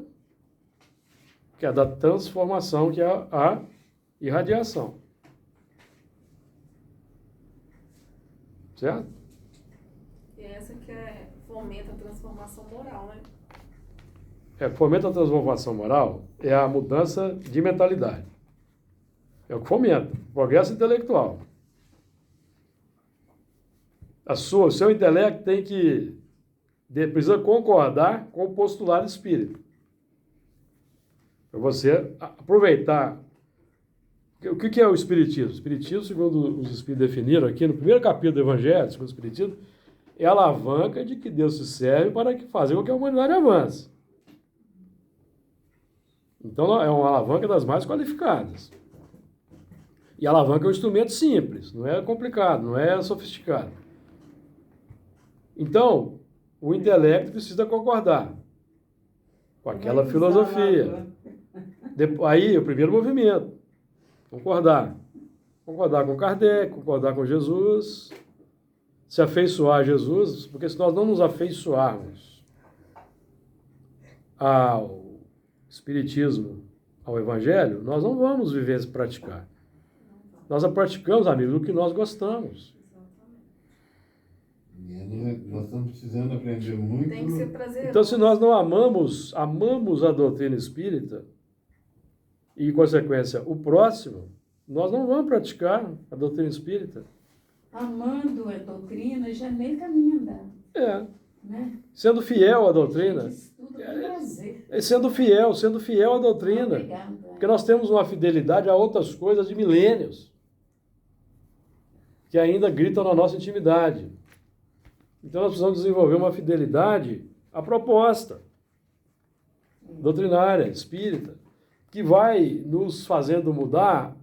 que é a da transformação, que é a irradiação. Certo? E essa que fomenta a transformação moral, né? Fomenta a transformação moral é a mudança de mentalidade. É o que fomenta. Progresso intelectual. O seu intelecto precisa concordar com o postulado espírita. Para você aproveitar. O que é o Espiritismo? O Espiritismo, segundo os Espíritos definiram aqui no primeiro capítulo do Evangelho, segundo o Espiritismo, é a alavanca de que Deus se serve para fazer com que a humanidade avance. Então, é uma alavanca das mais qualificadas. E a alavanca é um instrumento simples, não é complicado, não é sofisticado. Então, o intelecto precisa concordar com aquela filosofia. Aí, o primeiro movimento. Concordar. Concordar com Kardec, concordar com Jesus, se afeiçoar a Jesus, porque se nós não nos afeiçoarmos ao Espiritismo, ao Evangelho, nós não vamos viver e praticar. Nós a praticamos, amigos, do que nós gostamos. Nós estamos precisando aprender muito. Tem que ser prazeroso. Então, se nós não amamos a doutrina espírita, e, em consequência, o próximo, nós não vamos praticar a doutrina espírita. Amando a doutrina, já nem caminho andar. Né? Sendo fiel à doutrina. Sendo fiel à doutrina. Obrigada. Porque nós temos uma fidelidade a outras coisas de milênios, que ainda gritam na nossa intimidade. Então, nós precisamos desenvolver uma fidelidade à proposta doutrinária, espírita, que vai nos fazendo mudar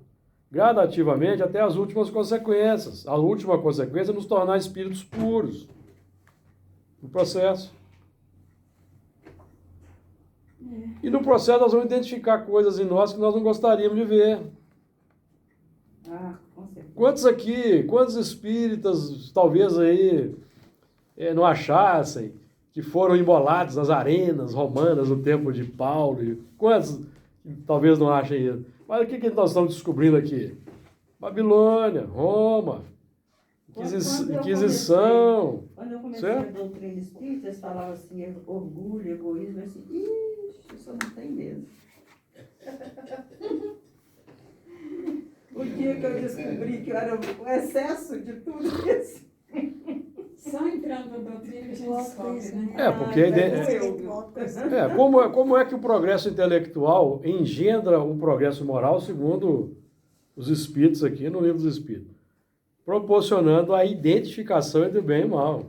gradativamente até as últimas consequências. A última consequência é nos tornar espíritos puros no processo. E no processo nós vamos identificar coisas em nós que nós não gostaríamos de ver. Com certeza. Quantos espíritas talvez aí não achassem que foram embolados nas arenas romanas no tempo de Paulo? E quantos talvez não achem isso? Mas o que nós estamos descobrindo aqui? Babilônia, Roma, Inquisição. Quando eu comecei certo? a doutrina espírita, eles falavam assim, orgulho, egoísmo, assim, isso não tem mesmo. O dia que eu descobri que eu era o excesso de tudo isso. Só entrando na doutrina que a gente descobre, né? Como é que o progresso intelectual engendra um progresso moral, segundo os espíritos aqui no Livro dos Espíritos? Proporcionando a identificação entre o bem e o mal.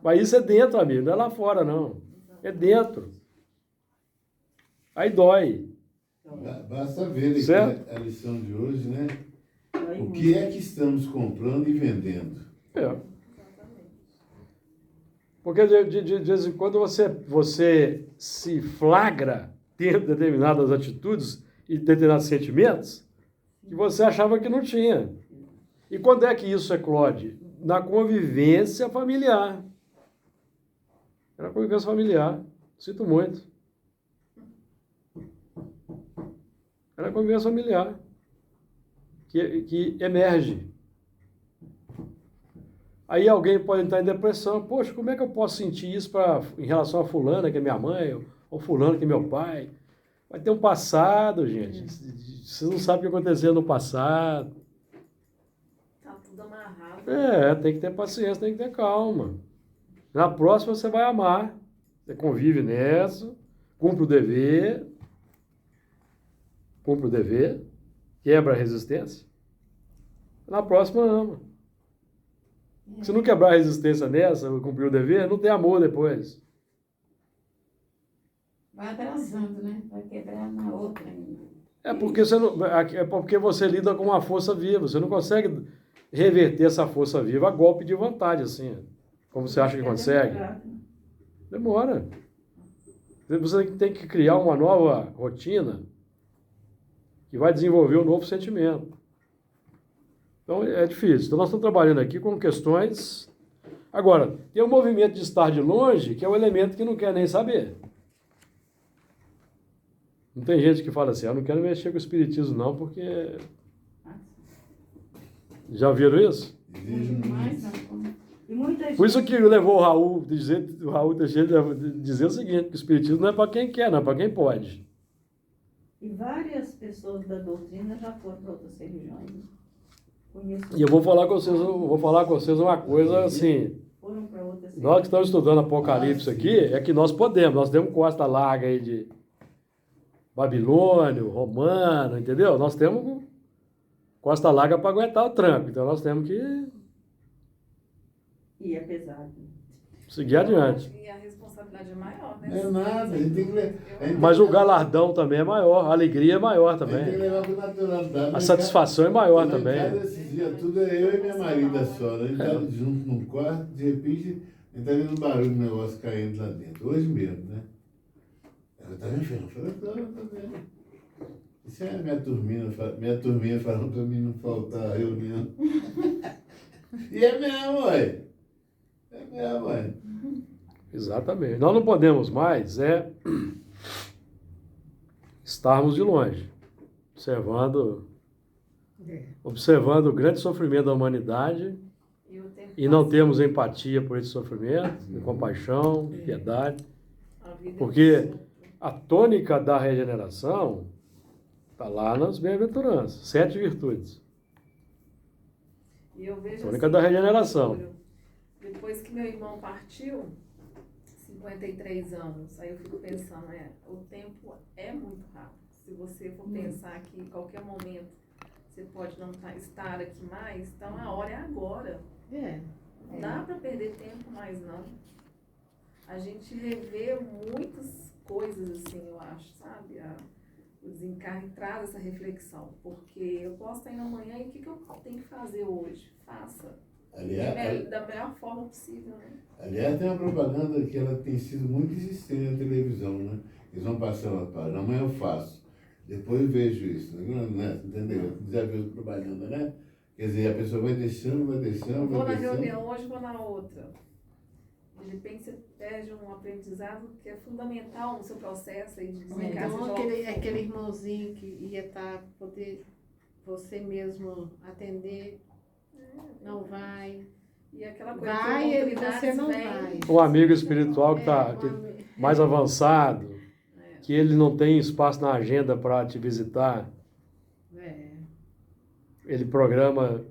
Mas isso é dentro, amigo, não é lá fora, não. É dentro. Aí dói. Basta ver certo? a lição de hoje, né? O que é que estamos comprando e vendendo? É. Exatamente. Porque de vez em quando você se flagra tendo determinadas atitudes e determinados sentimentos que você achava que não tinha. E quando é que isso eclode? Na convivência familiar. É na convivência familiar. Sinto muito. É na convivência familiar que emerge. Aí alguém pode entrar em depressão. Poxa, como é que eu posso sentir isso em relação a fulana, que é minha mãe, ou fulano, que é meu pai? Vai ter um passado, gente. Você não sabe o que aconteceu no passado. Tá tudo amarrado. Tem que ter paciência, tem que ter calma. Na próxima você vai amar. Você convive nessa, cumpre o dever, quebra a resistência. Na próxima ama. Se não quebrar a resistência nessa, cumprir o dever, não tem amor depois. Vai atrasando, né? Vai quebrar na outra ainda. É porque você lida com uma força viva. Você não consegue reverter essa força viva a golpe de vontade, assim. Como você acha que consegue. Demora. Você tem que criar uma nova rotina que vai desenvolver um novo sentimento. Então, é difícil. Então, nós estamos trabalhando aqui com questões... Agora, tem o movimento de estar de longe, que é o elemento que não quer nem saber. Não tem gente que fala assim, eu não quero mexer com o espiritismo não, porque... Já viram isso? Mais não. E muita Por isso gente- que levou o Raul Teixeira a dizer o seguinte, que o espiritismo não é para quem quer, não, é para quem pode. E várias pessoas da doutrina já foram para outras religiões. Conheço. E eu vou falar com vocês uma coisa assim, Foram para outras nós que estamos estudando Apocalipse aqui, é que nós temos costa larga aí de babilônio, romano, entendeu? Nós temos costa larga para aguentar o tranco, então nós temos que E é pesado. seguir adiante. E a responsabilidade é maior, né? Não é nada, a gente tem que Mas o galardão também é maior, a alegria é maior A gente tem que também. levar com naturalidade. A satisfação é maior Lá em também. casa, esses dias, tudo é eu e minha marida só. Né? A gente tá junto num quarto, de repente, a gente tá vendo um barulho, um negócio caindo lá dentro. Hoje mesmo, né? Ela tá vendo, filho? Eu falei, tô vendo. Isso é minha turminha falando pra mim não faltar a reunião. E é mesmo, ué. É mesmo, ué. Exatamente. Nós não podemos mais estarmos de longe, observando o grande sofrimento da humanidade E o tempo e não passa, temos empatia por esse sofrimento, compaixão, piedade, a vida é porque muito a tônica da regeneração está lá nas bem-aventuranças, 7 virtudes. E eu vejo Tônica assim, da regeneração. Júlio, depois que meu irmão partiu, 53 anos, aí eu fico pensando, o tempo é muito rápido. Se você for pensar que em qualquer momento você pode não estar aqui mais, então a hora é agora. Não dá para perder tempo mais não. A gente revê muitas coisas assim, eu acho, sabe? O desencarne traz essa reflexão, porque eu posso estar indo amanhã e o que eu tenho que fazer hoje? Faça. Da melhor forma possível, né? Aliás, tem uma propaganda que ela tem sido muito insistente na televisão, né? Eles vão passando a página, amanhã eu faço, depois eu vejo isso, né? Entendeu? Já viu propaganda, né? Quer dizer, a pessoa vai deixando, Vou na vai deixando. reunião hoje, vou na outra. De repente você perde um aprendizado que é fundamental no seu processo aí de desencarne. Então, aquele irmãozinho que ia poder você mesmo atender, não vai. E aquela coisa Vai, que você oportunidades não vêm. vai. Um amigo espiritual que está mais avançado, que ele não tem espaço na agenda para te visitar, ele programa,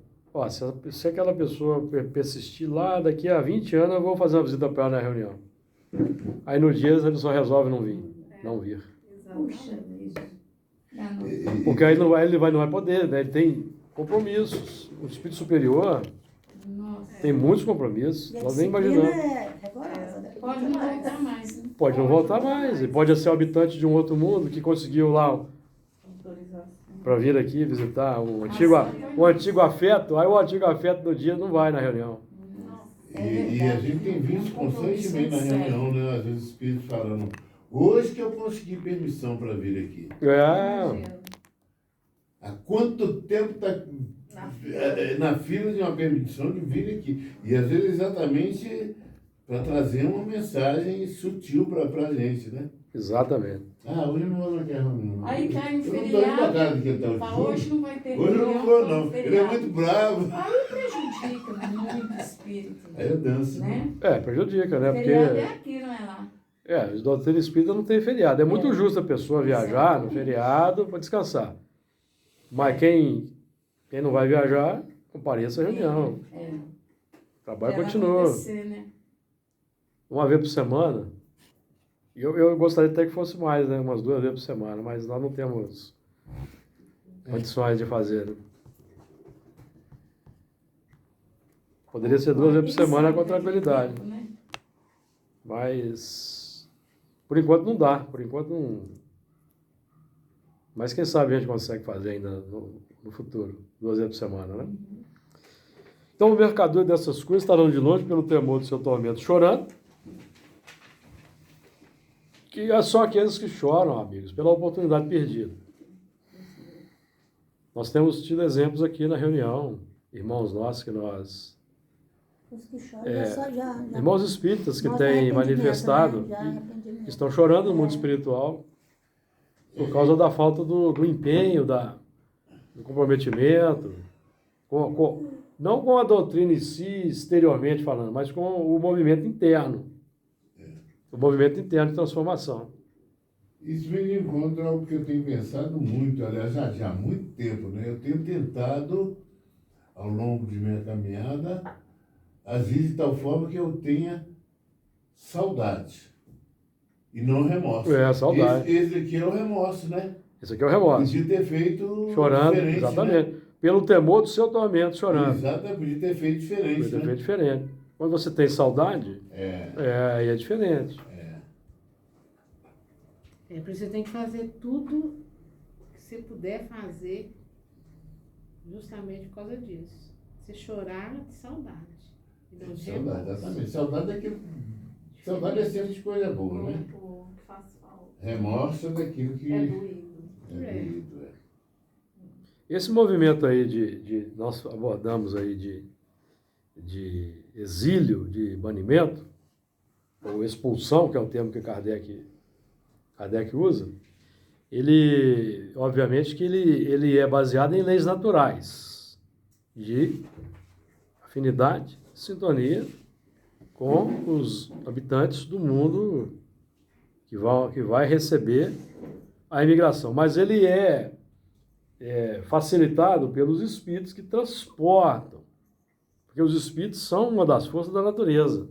se aquela pessoa persistir lá, daqui a 20 anos eu vou fazer uma visita para ela na reunião. Aí no dia ele só resolve não vir. Puxa Exatamente. vida. Porque aí não vai poder, né? Ele tem compromissos. O espírito superior Nossa. tem muitos compromissos, E a nós nem disciplina imaginamos. é rigorosa, né? Pode não voltar mais, né? Pode não voltar mais, ele pode ser habitante de um outro mundo que conseguiu lá Autorização. para vir aqui visitar um antigo afeto, aí o antigo afeto do dia não vai na reunião. E a gente tem visto constantemente na reunião, né? Às vezes espíritos falando, hoje que eu consegui permissão para vir aqui. Há quanto tempo está na fila de uma permissão de vir aqui? E às vezes exatamente para trazer uma mensagem sutil para a gente, né? Exatamente. Hoje eu não vou naquela reunião. Aí cai um Eu não estou indo na casa de quem está hoje não vai ter Hoje eu não vou, não. Ele é muito bravo. Aí prejudica muito o espírito. Aí eu danço. Né? Prejudica, né? Feriado é aqui, não é lá. Os doutores espíritas não tem feriado. É muito justo a pessoa viajar no feriado para descansar. Mas quem não vai viajar, compareça à reunião. O trabalho continua. Né? Uma vez por semana. Eu gostaria até que fosse mais, né? Umas 2 vezes por semana, mas nós não temos condições de fazer. Né? Poderia ser 2 vezes por semana com tranquilidade. Né? Mas por enquanto não dá. Por enquanto não. Mas quem sabe a gente consegue fazer ainda no futuro, 2 vezes por semana, né? Então o mercador dessas coisas estarão de longe pelo temor do seu tormento chorando. Que é só aqueles que choram, amigos, pela oportunidade perdida. Nós temos tido exemplos aqui na reunião, irmãos nossos que nós... Os que choram, irmãos espíritas que têm manifestado, né? que estão chorando no mundo espiritual por causa da falta do empenho, do comprometimento, não com a doutrina em si, exteriormente falando, mas com o movimento interno. O movimento interno de transformação. Isso vem de encontro ao que eu tenho pensado muito, aliás, já há muito tempo, né? Eu tenho tentado, ao longo de minha caminhada, agir de tal forma que eu tenha saudade e não remorso. Saudade. Esse aqui é o remorso, né? Esse aqui é o remorso. Podia ter feito chorando, diferente, exatamente. Né? Pelo temor do seu tormento, chorando. Exatamente, podia ter feito diferente. Podia ter feito diferente. Quando você tem saudade, aí é diferente. Por isso você tem que fazer tudo que você puder fazer justamente por causa disso. Você chorar de saudade. Saudade, exatamente. Saudade é sempre de coisa boa, né? Remorso é daquilo que é doído. Esse movimento aí nós abordamos aí de exílio, de banimento, ou expulsão, que é o termo que Kardec usa, ele, obviamente, que ele é baseado em leis naturais, de afinidade, sintonia com os habitantes do mundo que vai receber a imigração. Mas ele é facilitado pelos espíritos que transportam, porque os espíritos são uma das forças da natureza.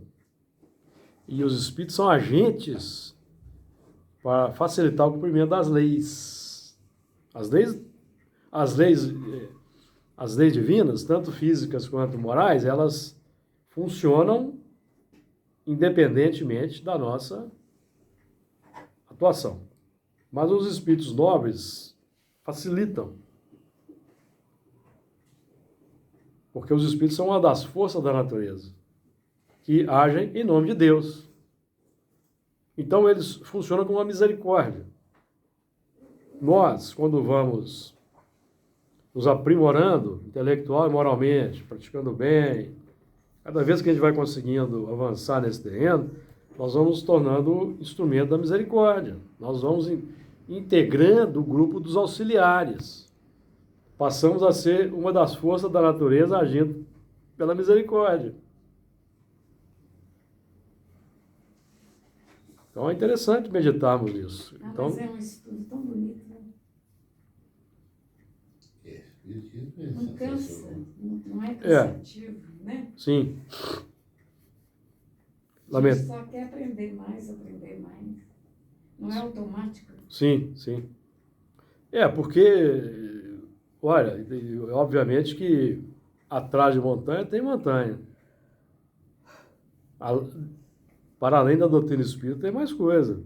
E os espíritos são agentes para facilitar o cumprimento das leis. As leis divinas, tanto físicas quanto morais, elas funcionam independentemente da nossa atuação. Mas os espíritos nobres facilitam. Porque os espíritos são uma das forças da natureza que agem em nome de Deus. Então eles funcionam com uma misericórdia. Nós, quando vamos nos aprimorando intelectual e moralmente, praticando bem, cada vez que a gente vai conseguindo avançar nesse terreno, nós vamos nos tornando instrumento da misericórdia. Nós vamos integrando o grupo dos auxiliares. Passamos a ser uma das forças da natureza agindo pela misericórdia. Então é interessante meditarmos nisso. Então, mas é um estudo tão bonito, né? Não cansa, não é cansativo, né? Sim. A gente só quer aprender mais. Não é automático. Sim. Porque, olha, obviamente que atrás de montanha tem montanha. Para além da doutrina espírita, tem mais coisa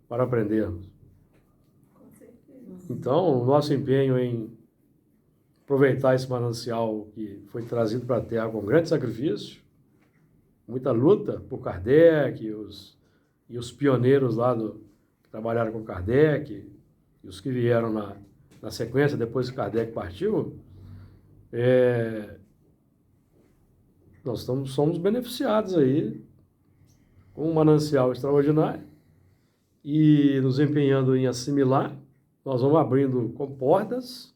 para aprendermos. Com certeza. Então, o nosso empenho em aproveitar esse manancial que foi trazido para a Terra com grande sacrifício, muita luta por Kardec e os pioneiros lá que trabalharam com Kardec e os que vieram na sequência depois que Kardec partiu, nós somos beneficiados aí com um manancial extraordinário e nos empenhando em assimilar, nós vamos abrindo portas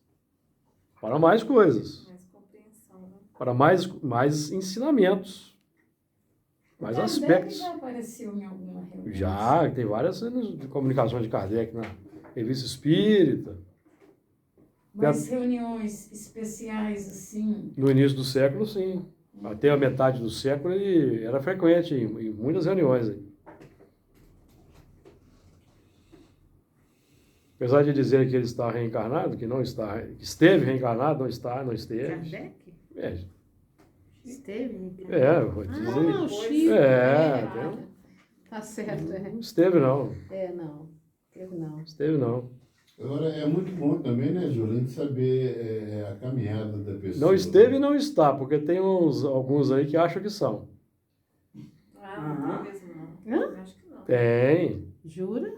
para mais coisas, Mais compreensão, né? para mais ensinamentos, mais aspectos. Já apareceu em alguma reunião? Já, tem várias cenas de comunicações de Kardec na Revista Espírita. Mas reuniões especiais, assim, No início do século, sim. Até a metade do século ele era frequente em muitas reuniões. Aí. Apesar de dizer que ele está reencarnado, que não está, que esteve reencarnado, não está, não esteve. Kardec? É, Esteve? vou Ah, dizer. não, Chico. Tá certo, Esteve não, não. Esteve não. esteve não. Agora, é muito bom também, né, Júlio, de saber a caminhada da pessoa. Não esteve e não está, porque tem alguns aí que acham que são. Não tem mesmo não. Hã? Acho que não. Tem, Jura?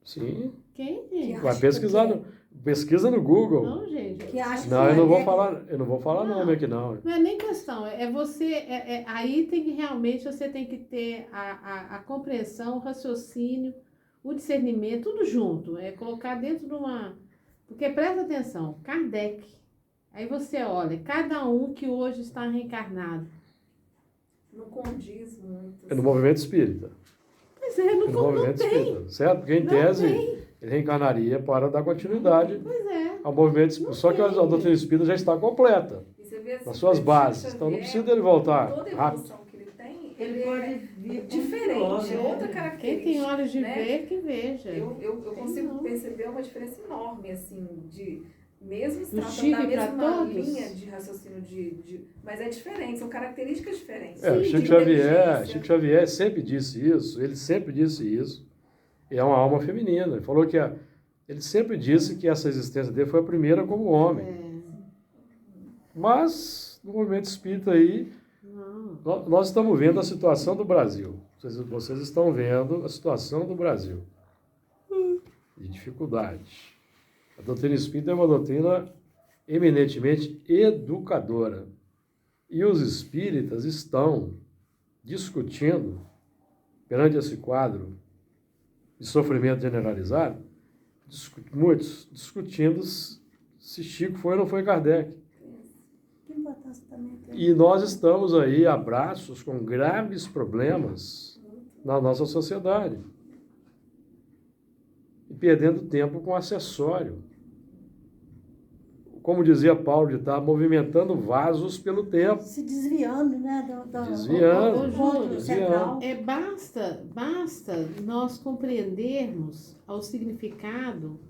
sim. Quem, gente? Que Vai acha pesquisar que pesquisa no Google. Não, gente. Que acha Não, que eu não vou Kardec- falar Não. nome aqui não. Não é nem questão, é você, aí tem que realmente, você tem que ter a compreensão, o raciocínio, o discernimento, tudo junto, é colocar dentro de uma, porque presta atenção, Kardec, aí você olha, cada um que hoje está reencarnado, Não condiz muito. É no movimento espírita. pois é, não, No não movimento tem, espírita, certo? Porque em Não tese tem. ele reencarnaria para dar continuidade pois é, ao movimento espírita. Só que a doutrina espírita já está completa E você vê assim, nas suas Chico bases. Xavier, Então não precisa dele voltar toda a rápido. evolução que ele tem, Ele ele pode é vir diferente, é outra característica. quem tem olhos de né? ver, que veja. Eu consigo não. perceber uma diferença enorme, assim, de mesmo se Do tratando Chico da pra mesma todos? linha de raciocínio, mas é diferente, são características diferentes. É, o de Chico Xavier, inteligência. Chico Xavier sempre disse isso, ele sempre disse isso. E é uma alma feminina. Ele falou que ele sempre disse que essa existência dele foi a primeira como homem. Mas, no movimento espírita aí, Não. nós estamos vendo a situação do Brasil. Vocês estão vendo a situação do Brasil. De dificuldade. A doutrina espírita é uma doutrina eminentemente educadora. E os espíritas estão discutindo, perante esse quadro de sofrimento generalizado, muitos discutindo se Chico foi ou não foi Kardec. Que importância também tem? E nós estamos aí a braços com graves problemas na nossa sociedade. E perdendo tempo com acessório. Como dizia Paulo de Tarso, movimentando vasos pelo tempo. Se desviando, né? Desviando, do ponto desviando. central. Basta nós compreendermos o significado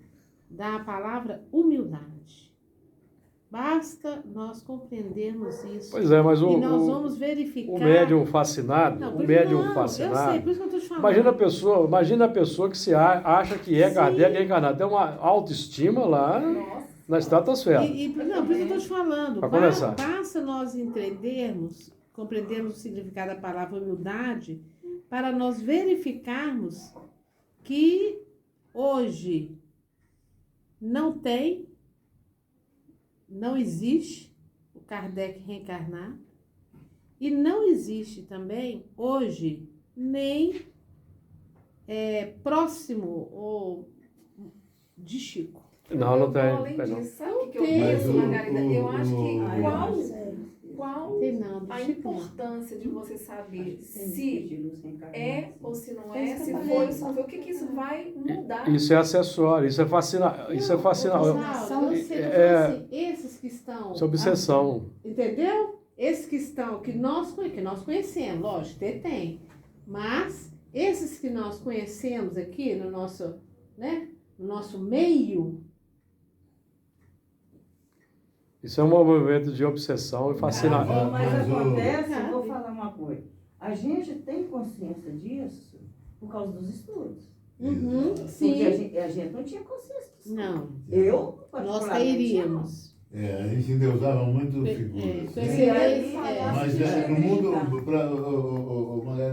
da palavra humildade. Basta nós compreendermos isso. Pois é, mas e nós vamos verificar. o médium fascinado, Não, o médium não, fascinado. Eu sei, por isso que eu estou te falando. Imagina a pessoa que se acha que é Sim. Kardec reencarnado. Tem uma autoestima lá Nossa, na estratosfera. Não, por isso que eu estou te falando. Pra começar. Basta nós entendermos, compreendermos o significado da palavra humildade, para nós verificarmos que hoje não existe o Kardec reencarnar e não existe também hoje nem próximo ou de Chico. Não eu vou tem. além Tem não. disso, sabe o que eu Tem. penso, Mas Margarida? Eu acho que Ai, qual, não sei. qual Tem não, do a Chico não. importância de você saber se é é ou se não É é, isso que se eu foi falei. ou se não foi, o que isso vai mudar? Isso é acessório, isso é fascinante. Isso é fascinante. Não, você assim, esses que estão. Isso é obsessão. Entendeu? Esses que estão, que nós conhecemos, lógico, tem. Mas esses que nós conhecemos aqui no nosso, né, no nosso meio, Isso é um movimento de obsessão e fascinação. Mas Mas o- acontece, eu vou falar uma coisa. A gente tem consciência disso por causa dos estudos. Uhum, Porque sim. a gente não tinha consciência disso. Não, Eu, nós particularmente, cairíamos. A gente endeusava muito É, figuras. com né? esse aí, Mas no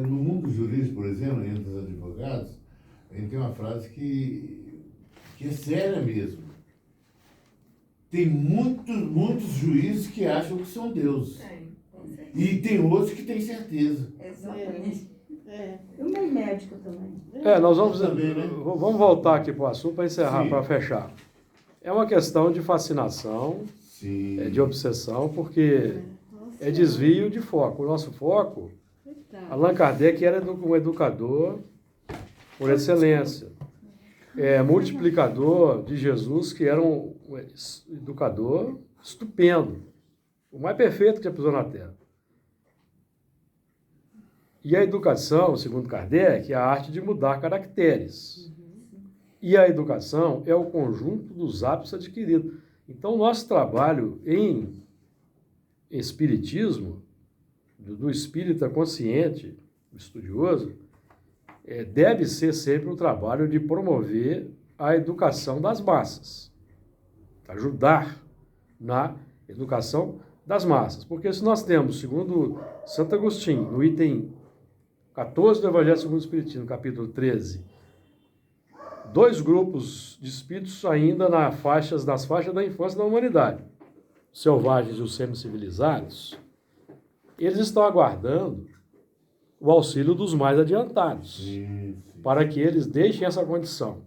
no mundo jurídico, por exemplo, entre os advogados, a gente tem uma frase que é séria mesmo. Tem muitos juízes que acham que são Deus. Com certeza. E tem outros que têm certeza. Exatamente. É. E o meio médico também. Nós vamos, Também, né? vamos voltar aqui para o assunto para encerrar, Sim. para fechar. É uma questão de fascinação, Sim. de obsessão, porque é desvio de foco. O nosso foco, Allan Kardec era um educador por excelência. Multiplicador de Jesus, que era um educador estupendo, o mais perfeito que já pisou na Terra. E a educação, segundo Kardec, é a arte de mudar caracteres. E a educação é o conjunto dos hábitos adquiridos. Então, o nosso trabalho em espiritismo, do espírita consciente, estudioso, deve ser sempre o trabalho de promover a educação das massas, ajudar na educação das massas. Porque se nós temos, segundo Santo Agostinho, no item 14 do Evangelho segundo o Espiritismo, capítulo 13, 2 grupos de espíritos ainda nas faixas da infância da humanidade, os selvagens e os semi-civilizados, eles estão aguardando o auxílio dos mais adiantados, Sim. para que eles deixem essa condição.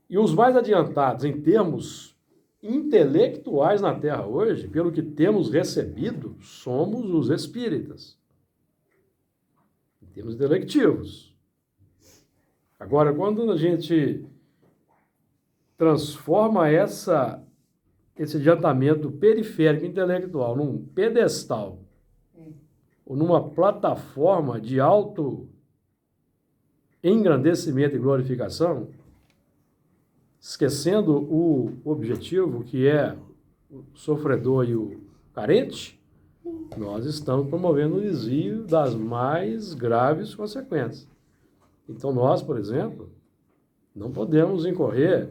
E os mais adiantados, em termos intelectuais na Terra hoje, pelo que temos recebido, somos os espíritas. Em termos intelectivos. Agora, quando a gente transforma esse adiantamento periférico intelectual num pedestal, ou numa plataforma de alto engrandecimento e glorificação, esquecendo o objetivo, que é o sofredor e o carente, nós estamos promovendo o desvio das mais graves consequências. Então, nós, por exemplo, não podemos incorrer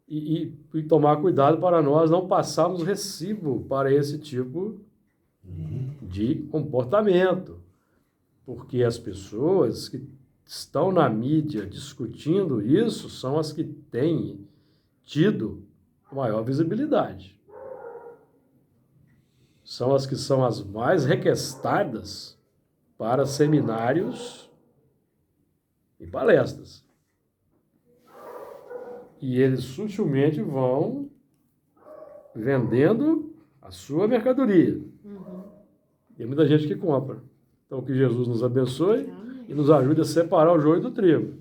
e tomar cuidado para nós não passarmos recibo para esse tipo de comportamento. Porque as pessoas que estão na mídia discutindo isso são as que têm tido maior visibilidade. São as que são as mais requestadas para seminários e palestras. E eles sutilmente vão vendendo a sua mercadoria. Tem muita gente que compra. Então, que Jesus nos abençoe e nos ajude a separar o joio do trigo.